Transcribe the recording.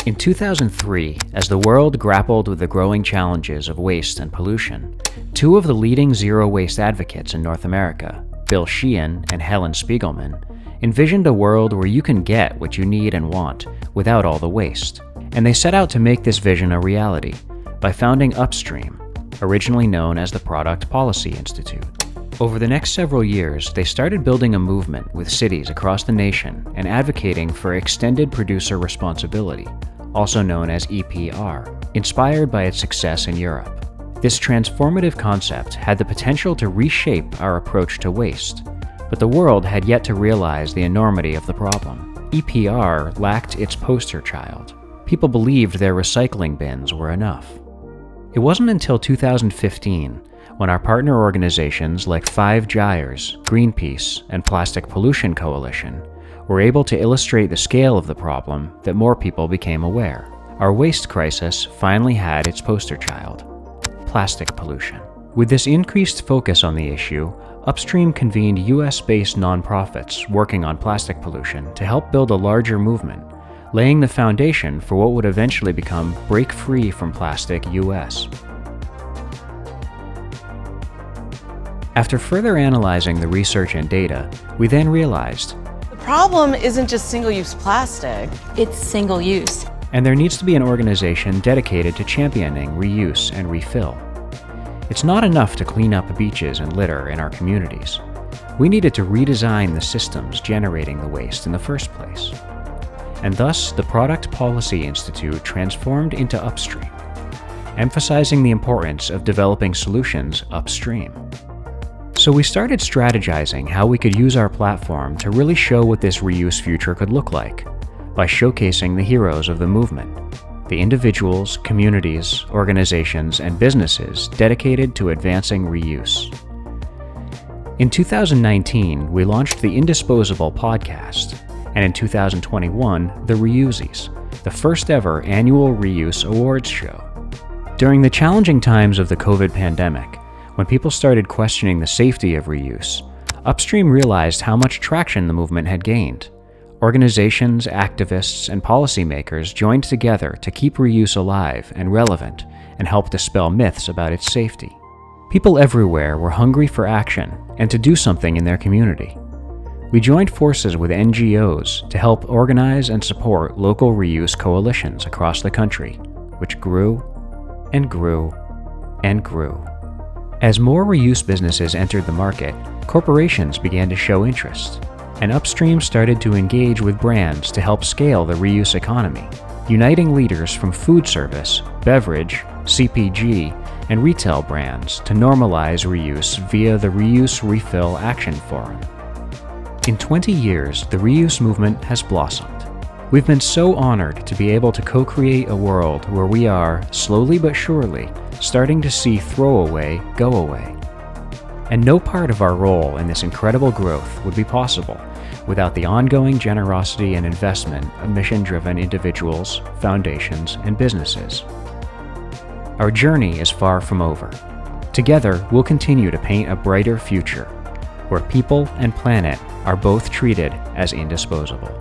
In 2003, as the world grappled with the growing challenges of waste and pollution, two of the leading zero-waste advocates in North America, Bill Sheehan and Helen Spiegelman, envisioned a world where you can get what you need and want without all the waste. And they set out to make this vision a reality by founding Upstream, originally known as the Product Policy Institute. Over the next several years, they started building a movement with cities across the nation and advocating for extended producer responsibility, also known as EPR, inspired by its success in Europe. This transformative concept had the potential to reshape our approach to waste, but the world had yet to realize the enormity of the problem. EPR lacked its poster child. People believed their recycling bins were enough. It wasn't until 2015 when our partner organizations like Five Gyres, Greenpeace, and Plastic Pollution Coalition were able to illustrate the scale of the problem that more people became aware. Our waste crisis finally had its poster child: plastic pollution. With this increased focus on the issue, Upstream convened US-based nonprofits working on plastic pollution to help build a larger movement, laying the foundation for what would eventually become Break Free from Plastic US. After further analyzing the research and data, we then realized the problem isn't just single-use plastic. It's single-use. And there needs to be an organization dedicated to championing reuse and refill. It's not enough to clean up beaches and litter in our communities. We needed to redesign the systems generating the waste in the first place. And thus, the Product Policy Institute transformed into Upstream, emphasizing the importance of developing solutions upstream. So we started strategizing how we could use our platform to really show what this reuse future could look like, by showcasing the heroes of the movement, the individuals, communities, organizations, and businesses dedicated to advancing reuse. In 2019, we launched the Indisposable podcast, and in 2021, the Reusies, the first ever annual reuse awards show. During the challenging times of the COVID pandemic, when people started questioning the safety of reuse, Upstream realized how much traction the movement had gained. Organizations, activists, and policymakers joined together to keep reuse alive and relevant and help dispel myths about its safety. People everywhere were hungry for action and to do something in their community. We joined forces with NGOs to help organize and support local reuse coalitions across the country, which grew and grew and grew. As more reuse businesses entered the market, corporations began to show interest, and Upstream started to engage with brands to help scale the reuse economy, uniting leaders from food service, beverage, CPG, and retail brands to normalize reuse via the Reuse Refill Action Forum. In 20 years, the reuse movement has blossomed. We've been so honored to be able to co-create a world where we are, slowly but surely, starting to see throwaway go away. And no part of our role in this incredible growth would be possible without the ongoing generosity and investment of mission-driven individuals, foundations, and businesses. Our journey is far from over. Together, we'll continue to paint a brighter future, where people and planet are both treated as indisposable.